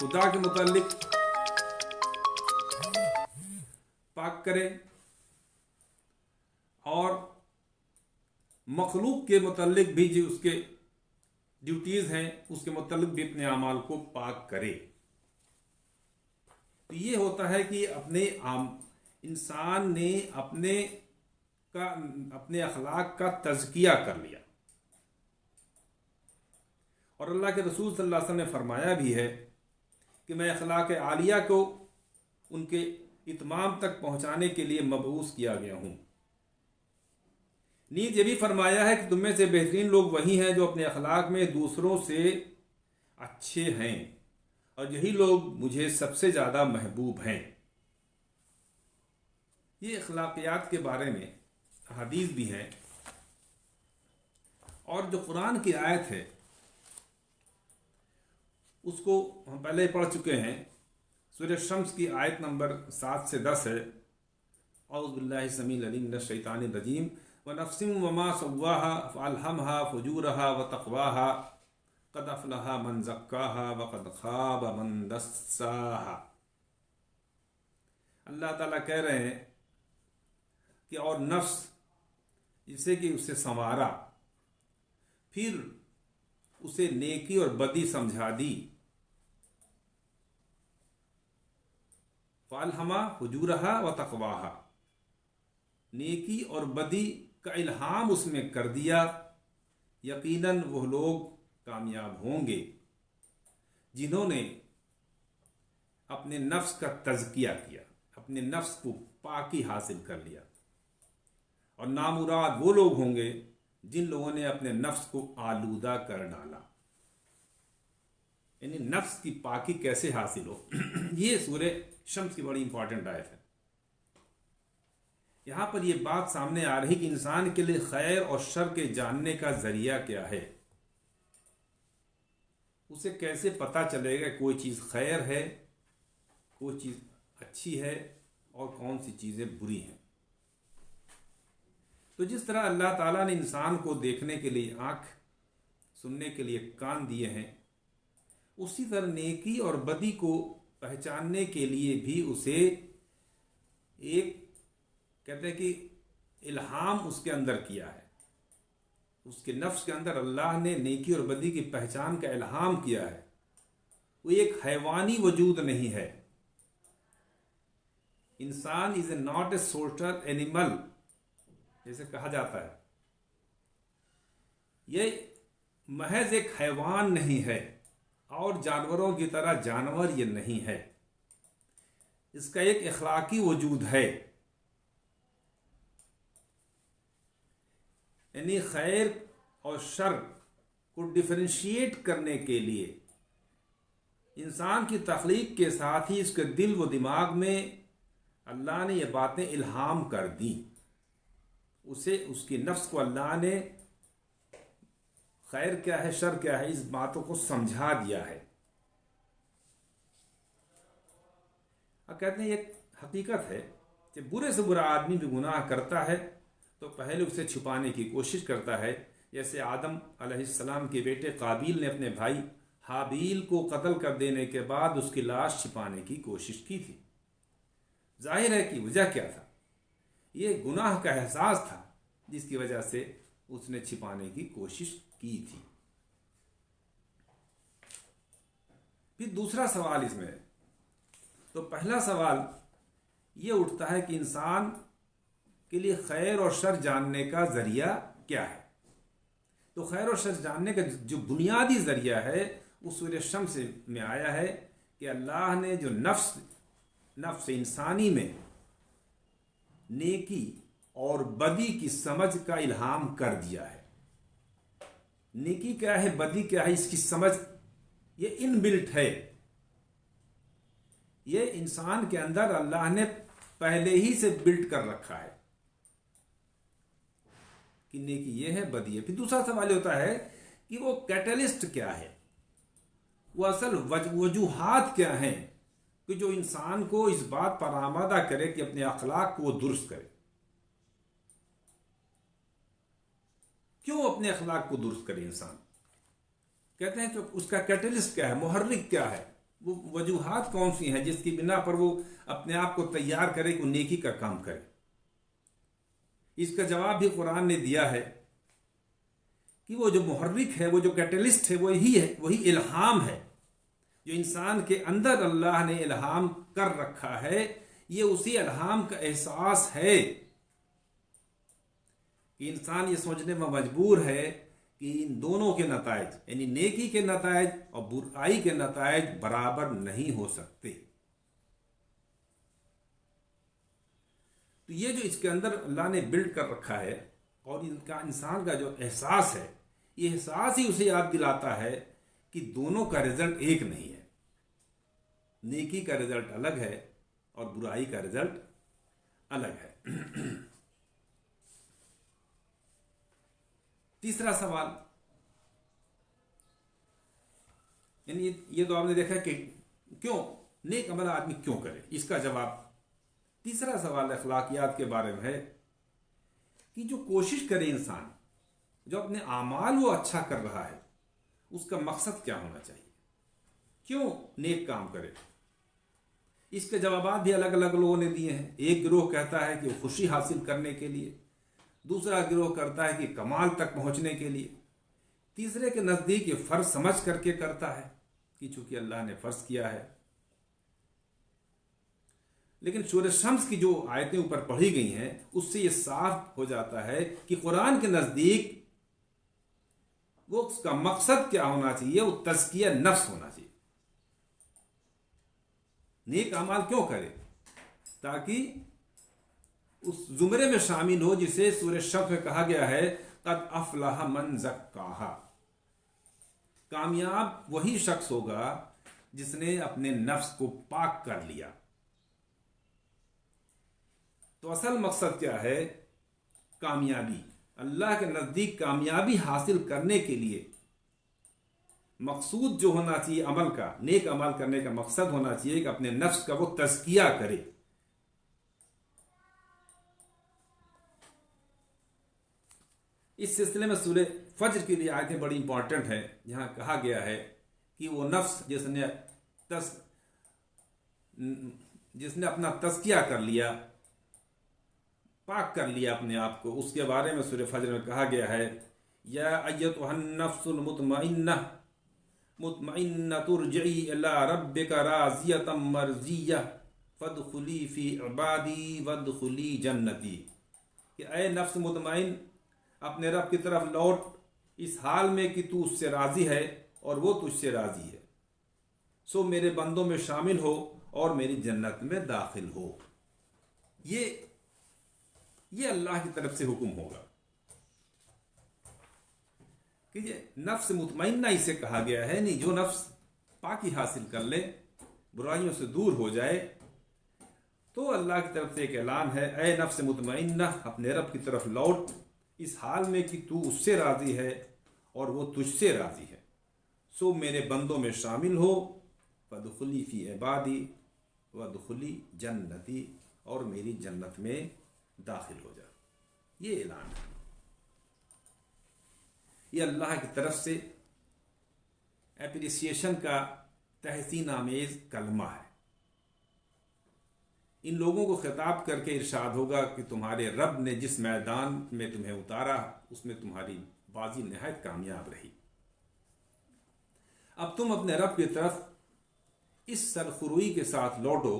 خدا کے متعلق پاک کرے اور مخلوق کے متعلق بھی جو اس کے ڈیوٹیز ہیں اس کے متعلق بھی اپنے اعمال کو پاک کرے. تو یہ ہوتا ہے کہ انسان نے اپنے اخلاق کا تزکیہ کر لیا. اور اللہ کے رسول صلی اللہ علیہ وسلم نے فرمایا بھی ہے کہ میں اخلاق عالیہ کو ان کے اتمام تک پہنچانے کے لیے مبعوث کیا گیا ہوں. نیز یہ بھی فرمایا ہے کہ تم میں سے بہترین لوگ وہی ہیں جو اپنے اخلاق میں دوسروں سے اچھے ہیں اور یہی لوگ مجھے سب سے زیادہ محبوب ہیں. یہ اخلاقیات کے بارے میں حدیث بھی ہیں. اور جو قرآن کی آیت ہے اس کو ہم پہلے پڑھ چکے ہیں. سورہ شمس کی آیت نمبر 7 سے 10 ہے. اعوذ باللہ السمیع العلیم من الشیطان الرجیم وَنَفْسٍ وَمَا سَوَّاهَا فَأَلْهَمْهَا فُجُورَهَا وَتَقْوَاهَا قَدْ أَفْلَحَ مَنْ زَكَّاهَا وَقَدْ خَابَ مَنْ دَسَّاهَا. اللہ تعالیٰ کہہ رہے ہیں کہ اور نفس جسے کہ اسے سنوارا پھر اسے نیکی اور بدی سمجھا دی. فَأَلْهَمَا فُجُورَهَا وَتَقْوَاهَا نیکی اور بدی کا الہام اس میں کر دیا. یقیناً وہ لوگ کامیاب ہوں گے جنہوں نے اپنے نفس کا تزکیہ کیا، اپنے نفس کو پاکی حاصل کر لیا. اور نامراد وہ لوگ ہوں گے جن لوگوں نے اپنے نفس کو آلودہ کر ڈالا. یعنی نفس کی پاکی کیسے حاصل ہو یہ سورہ شمس کی بڑی امپورٹنٹ آیت ہے. یہاں پر یہ بات سامنے آ رہی کہ انسان کے لیے خیر اور شر کے جاننے کا ذریعہ کیا ہے. اسے کیسے پتہ چلے گا کوئی چیز خیر ہے، کوئی چیز اچھی ہے اور کون سی چیزیں بری ہیں. تو جس طرح اللہ تعالیٰ نے انسان کو دیکھنے کے لیے آنکھ، سننے کے لیے کان دیے ہیں، اسی طرح نیکی اور بدی کو پہچاننے کے لیے بھی اسے ایک کہتے ہیں کہ الہام اس کے اندر کیا ہے. اس کے نفس کے اندر اللہ نے نیکی اور بدی کی پہچان کا الہام کیا ہے. وہ ایک حیوانی وجود نہیں ہے. انسان is not a social animal جیسے کہا جاتا ہے. یہ محض ایک حیوان نہیں ہے اور جانوروں کی طرح جانور یہ نہیں ہے. اس کا ایک اخلاقی وجود ہے. یعنی خیر اور شر کو ڈیفرینشیٹ کرنے کے لیے انسان کی تخلیق کے ساتھ ہی اس کے دل و دماغ میں اللہ نے یہ باتیں الہام کر دیں. اسے اس کی نفس کو اللہ نے خیر کیا ہے شر کیا ہے اس باتوں کو سمجھا دیا ہے. اب کہتے ہیں ایک حقیقت ہے کہ برے سے برا آدمی بھی گناہ کرتا ہے تو پہلے اسے چھپانے کی کوشش کرتا ہے. جیسے آدم علیہ السلام کے بیٹے قابیل نے اپنے بھائی حابیل کو قتل کر دینے کے بعد اس کی لاش چھپانے کی کوشش کی تھی. ظاہر ہے کہ وجہ کیا تھا؟ یہ گناہ کا احساس تھا جس کی وجہ سے اس نے چھپانے کی کوشش کی تھی. پھر دوسرا سوال اس میں ہے. تو پہلا سوال یہ اٹھتا ہے کہ انسان کے لیے خیر اور شر جاننے کا ذریعہ کیا ہے. تو خیر اور شر جاننے کا جو بنیادی ذریعہ ہے وہ سورہ شمس میں آیا ہے کہ اللہ نے جو نفس انسانی میں نیکی اور بدی کی سمجھ کا الہام کر دیا ہے. نیکی کیا ہے بدی کیا ہے اس کی سمجھ یہ ان بلٹ ہے. یہ انسان کے اندر اللہ نے پہلے ہی سے بلٹ کر رکھا ہے کہ نیکی یہ ہے بدی ہے. پھر دوسرا سوال ہوتا ہے کہ وہ کیٹلسٹ کیا ہے، وہ اصل وجوہات کیا ہیں کہ جو انسان کو اس بات پر آمادہ کرے کہ اپنے اخلاق کو وہ درست کرے. کیوں اپنے اخلاق کو درست کرے انسان؟ کہتے ہیں کہ اس کا کیٹلسٹ کیا ہے، محرک کیا ہے. وہ وجوہات کون سی ہیں جس کی بنا پر وہ اپنے آپ کو تیار کرے کہ وہ نیکی کا کام کرے؟ اس کا جواب بھی قرآن نے دیا ہے کہ وہ جو محرک ہے، وہ جو کیٹلسٹ ہے، وہی الہام ہے جو انسان کے اندر اللہ نے الہام کر رکھا ہے۔ یہ اسی الہام کا احساس ہے کہ انسان یہ سوچنے میں مجبور ہے کہ ان دونوں کے نتائج، یعنی نیکی کے نتائج اور برائی کے نتائج برابر نہیں ہو سکتے۔ تو یہ جو اس کے اندر اللہ نے بلڈ کر رکھا ہے اور ان کا انسان کا جو احساس ہے، یہ احساس ہی اسے یاد دلاتا ہے کہ دونوں کا رزلٹ ایک نہیں ہے۔ نیکی کا رزلٹ الگ ہے اور برائی کا رزلٹ الگ ہے۔ تیسرا سوال، یعنی یہ تو آپ نے دیکھا کہ کیوں نیک عمل آدمی کیوں کرے، اس کا جواب تیسرا سوال اخلاقیات کے بارے میں ہے کہ جو کوشش کرے انسان، جو اپنے اعمال وہ اچھا کر رہا ہے، اس کا مقصد کیا ہونا چاہیے؟ کیوں نیک کام کرے؟ اس کے جوابات بھی الگ الگ لوگوں نے دیے ہیں۔ ایک گروہ کہتا ہے کہ وہ خوشی حاصل کرنے کے لیے، دوسرا گروہ کرتا ہے کہ کمال تک پہنچنے کے لیے، تیسرے کے نزدیک یہ فرض سمجھ کر کے کرتا ہے کہ چونکہ اللہ نے فرض کیا ہے۔ لیکن سورہ شمس کی جو آیتیں اوپر پڑھی گئی ہیں اس سے یہ صاف ہو جاتا ہے کہ قرآن کے نزدیک وہ اس کا مقصد کیا ہونا چاہیے، وہ تزکیہ نفس ہونا چاہیے۔ نیک اعمال کیوں کرے؟ تاکہ اس زمرے میں شامل ہو جسے سورہ شمس میں کہا گیا ہے قد افلح من زکاہا۔ کامیاب وہی شخص ہوگا جس نے اپنے نفس کو پاک کر لیا۔ تو اصل مقصد کیا ہے؟ کامیابی۔ اللہ کے نزدیک کامیابی حاصل کرنے کے لیے مقصود جو ہونا چاہیے عمل کا، نیک عمل کرنے کا مقصد ہونا چاہیے کہ اپنے نفس کا وہ تزکیہ کرے۔ اس سلسلے میں سورہ فجر کی بھی آیتیں بڑی امپورٹنٹ ہیں، جہاں کہا گیا ہے کہ وہ نفس جس نے اپنا تزکیہ کر لیا، پاک کر لیا اپنے آپ کو، اس کے بارے میں سورہ فجر میں کہا گیا ہے یا ایتھا النفس المطمئنہ مطمئنۃ ارجعی الی ربک راضیۃ مرضیہ فادخلی فی عبادی وادخلی جنتی، کہ اے نفس مطمئن اپنے رب کی طرف لوٹ اس حال میں کہ تو اس سے راضی ہے اور وہ تجھ سے راضی ہے، سو میرے بندوں میں شامل ہو اور میری جنت میں داخل ہو۔ یہ اللہ کی طرف سے حکم ہوگا کہ یہ نفس مطمئنہ اسے کہا گیا ہے، نہیں جو نفس پاکی حاصل کر لے، برائیوں سے دور ہو جائے، تو اللہ کی طرف سے ایک اعلان ہے اے نفس مطمئنہ اپنے رب کی طرف لوٹ اس حال میں کہ تو اس سے راضی ہے اور وہ تجھ سے راضی ہے، سو میرے بندوں میں شامل ہو، فادخلی فی عبادی وادخلی جنتی، اور میری جنت میں داخل ہو جا۔ یہ اعلان ہے، یہ اللہ کی طرف سے اپریسیشن کا تحسین آمیز کلمہ ہے۔ ان لوگوں کو خطاب کر کے ارشاد ہوگا کہ تمہارے رب نے جس میدان میں تمہیں اتارا اس میں تمہاری بازی نہایت کامیاب رہی۔ اب تم اپنے رب کی طرف اس سرخروئی کے ساتھ لوٹو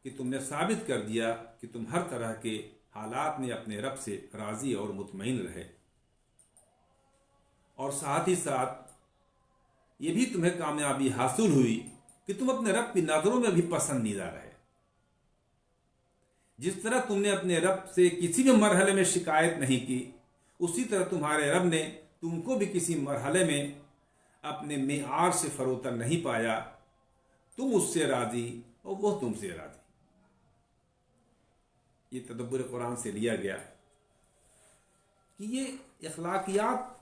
کہ تم نے ثابت کر دیا کہ تم ہر طرح کے حالات میں اپنے رب سے راضی اور مطمئن رہے، اور ساتھ ہی ساتھ یہ بھی تمہیں کامیابی حاصل ہوئی کہ تم اپنے رب کی نظروں میں بھی پسندیدہ رہے۔ جس طرح تم نے اپنے رب سے کسی بھی مرحلے میں شکایت نہیں کی، اسی طرح تمہارے رب نے تم کو بھی کسی مرحلے میں اپنے معیار سے فروتر نہیں پایا۔ تم اس سے راضی اور وہ تم سے راضی۔ یہ تدبر قرآن سے لیا گیا کہ یہ اخلاقیات،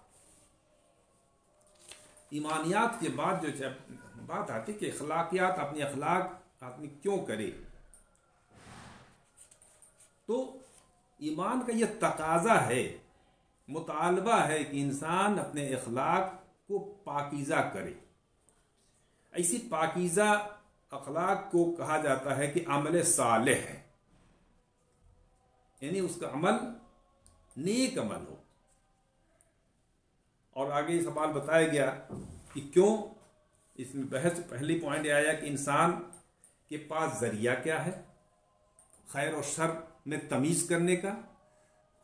ایمانیات کے بعد جو بات آتی کہ اخلاقیات، اپنی اخلاق آدمی کیوں کرے، تو ایمان کا یہ تقاضا ہے، مطالبہ ہے کہ انسان اپنے اخلاق کو پاکیزہ کرے۔ ایسی پاکیزہ اخلاق کو کہا جاتا ہے کہ عمل صالح ہے، یعنی اس کا عمل نیک عمل ہو. اور آگے یہ سوال بتایا گیا کہ کیوں. اس میں بحث پہلی پوائنٹ یہ آیا کہ انسان کے پاس ذریعہ کیا ہے خیر اور شر میں تمیز کرنے کا،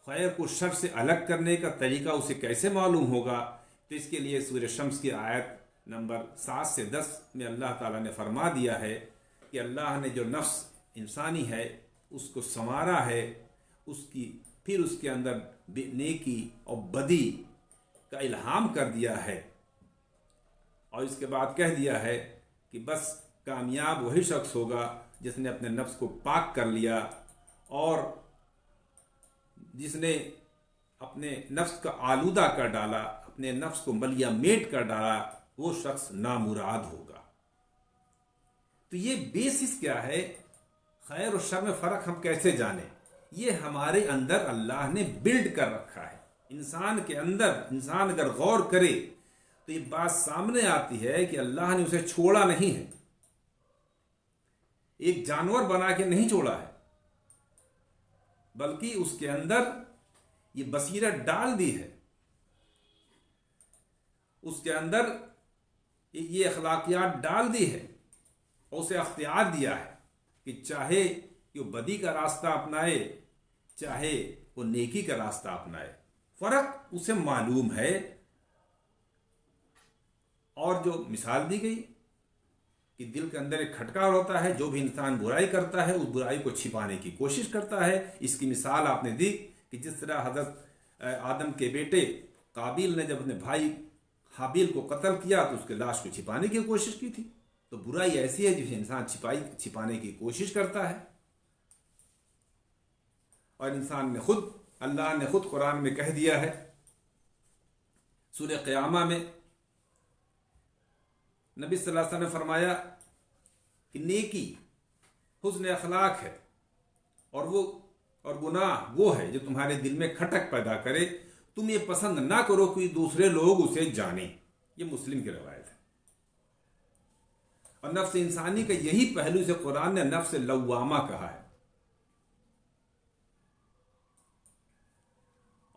خیر کو شر سے الگ کرنے کا طریقہ اسے کیسے معلوم ہوگا. تو اس کے لیے سورہ شمس کی آیت نمبر 7 سے 10 میں اللہ تعالیٰ نے فرما دیا ہے کہ اللہ نے جو نفس انسانی ہے اس کو سنوارا ہے، پھر اس کے اندر نیکی اور بدی کا الہام کر دیا ہے، اور اس کے بعد کہہ دیا ہے کہ بس کامیاب وہی شخص ہوگا جس نے اپنے نفس کو پاک کر لیا، اور جس نے اپنے نفس کا آلودہ کر ڈالا، اپنے نفس کو ملیا میٹ کر ڈالا، وہ شخص نامراد ہوگا. تو یہ بیسس کیا ہے؟ خیر و شر میں فرق ہم کیسے جانیں؟ یہ ہمارے اندر اللہ نے بلڈ کر رکھا ہے. انسان کے اندر انسان اگر غور کرے تو یہ بات سامنے آتی ہے کہ اللہ نے اسے چھوڑا نہیں ہے، ایک جانور بنا کے نہیں چھوڑا ہے، بلکہ اس کے اندر یہ بصیرت ڈال دی ہے، اس کے اندر یہ اخلاقیات ڈال دی ہے، اور اسے اختیار دیا ہے کہ چاہے وہ بدی کا راستہ اپنائے، چاہے وہ نیکی کا راستہ اپنائے. فرق اسے معلوم ہے. اور جو مثال دی گئی کہ دل کے اندر ایک کھٹکا ہوتا ہے، جو بھی انسان برائی کرتا ہے اس برائی کو چھپانے کی کوشش کرتا ہے. اس کی مثال آپ نے دی کہ جس طرح حضرت آدم کے بیٹے قابیل نے جب اپنے بھائی حابیل کو قتل کیا تو اس کے لاش کو چھپانے کی کوشش کی تھی. تو برائی ایسی ہے جسے انسان چھپانے کی کوشش کرتا ہے. اور انسان نے اللہ نے خود قرآن میں کہہ دیا ہے سورہ قیامہ میں، نبی صلی اللہ علیہ وسلم نے فرمایا کہ نیکی حسن اخلاق ہے، اور گناہ وہ ہے جو تمہارے دل میں کھٹک پیدا کرے، تم یہ پسند نہ کرو کہ دوسرے لوگ اسے جانیں. یہ مسلم کی روایت ہے. اور نفس انسانی کا یہی پہلو سے قرآن نے نفس لوامہ کہا ہے.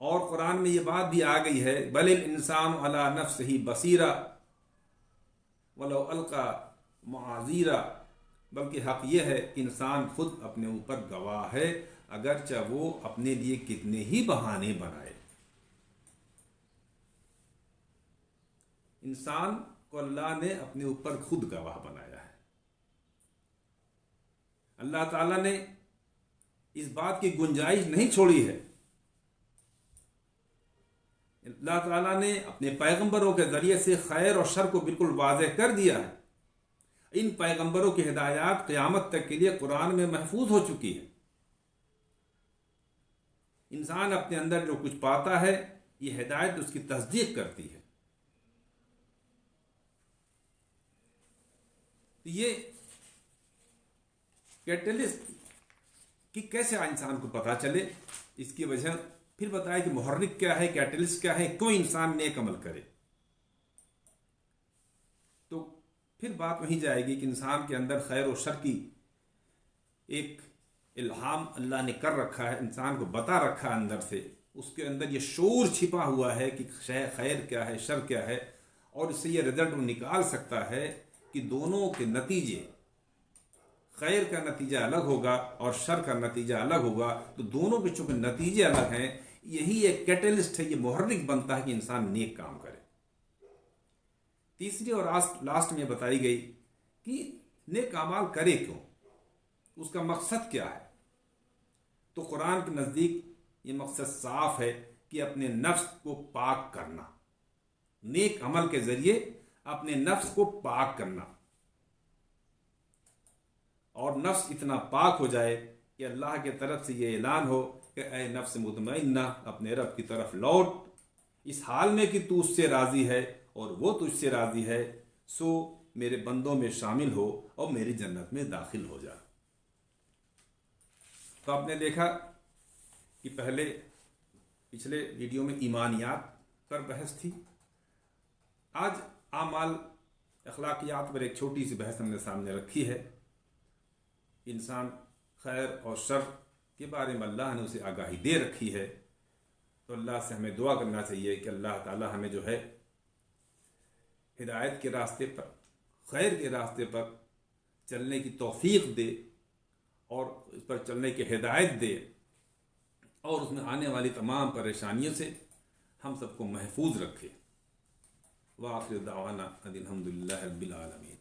اور قرآن میں یہ بات بھی آ گئی ہے بل الانسان علی نفسہ بصیرہ ولو القی معاذیرہ، بلکہ حق یہ ہے کہ انسان خود اپنے اوپر گواہ ہے اگرچہ وہ اپنے لیے کتنے ہی بہانے بنائے. انسان کو اللہ نے اپنے اوپر خود گواہ بنایا ہے. اللہ تعالیٰ نے اس بات کی گنجائش نہیں چھوڑی ہے. اللہ تعالیٰ نے اپنے پیغمبروں کے ذریعے سے خیر اور شر کو بالکل واضح کر دیا ہے. ان پیغمبروں کی ہدایات قیامت تک کے لیے قرآن میں محفوظ ہو چکی ہے. انسان اپنے اندر جو کچھ پاتا ہے یہ ہدایت اس کی تصدیق کرتی ہے. یہ کیٹلسٹ کہ کیسے انسان کو پتا چلے، اس کی وجہ پھر بتایا کہ محرک کیا ہے، کیٹلسٹ کیا ہے، کیوں انسان نیک عمل کرے. تو پھر بات وہیں جائے گی کہ انسان کے اندر خیر و شر کی ایک الہام اللہ نے کر رکھا ہے، انسان کو بتا رکھا ہے اندر سے. اس کے اندر یہ شعور چھپا ہوا ہے کہ خیر کیا ہے، شر کیا ہے، اور اس سے یہ رزلٹ وہ نکال سکتا ہے کہ دونوں کے نتیجے، خیر کا نتیجہ الگ ہوگا اور شر کا نتیجہ الگ ہوگا. تو دونوں کے چونکہ نتیجے الگ ہیں، یہی ایک کیٹلسٹ ہے، یہ محرک بنتا ہے کہ انسان نیک کام کرے. تیسری اور لاسٹ میں بتائی گئی کہ نیک اعمال کرے کیوں، اس کا مقصد کیا ہے. تو قرآن کے نزدیک یہ مقصد صاف ہے کہ اپنے نفس کو پاک کرنا، نیک عمل کے ذریعے اپنے نفس کو پاک کرنا، اور نفس اتنا پاک ہو جائے کہ اللہ کے طرف سے یہ اعلان ہو کہ اے نفس مطمئنہ اپنے رب کی طرف لوٹ، اس حال میں کہ تو اس سے راضی ہے اور وہ تجھ سے راضی ہے، سو میرے بندوں میں شامل ہو اور میری جنت میں داخل ہو جا. تو آپ نے دیکھا کہ پچھلے ویڈیو میں ایمانیات پر بحث تھی. آج اعمال اخلاقیات پر ایک چھوٹی سی بحث ہم نے سامنے رکھی ہے. انسان خیر اور شر کے بارے میں اللہ نے اسے آگاہی دے رکھی ہے، تو اللہ سے ہمیں دعا کرنا چاہیے کہ اللہ تعالی ہمیں جو ہے ہدایت کے راستے پر، خیر کے راستے پر چلنے کی توفیق دے، اور اس پر چلنے کی ہدایت دے، اور اس میں آنے والی تمام پریشانیوں سے ہم سب کو محفوظ رکھے. وآخر دعوانا ان الحمد للہ رب العالمین.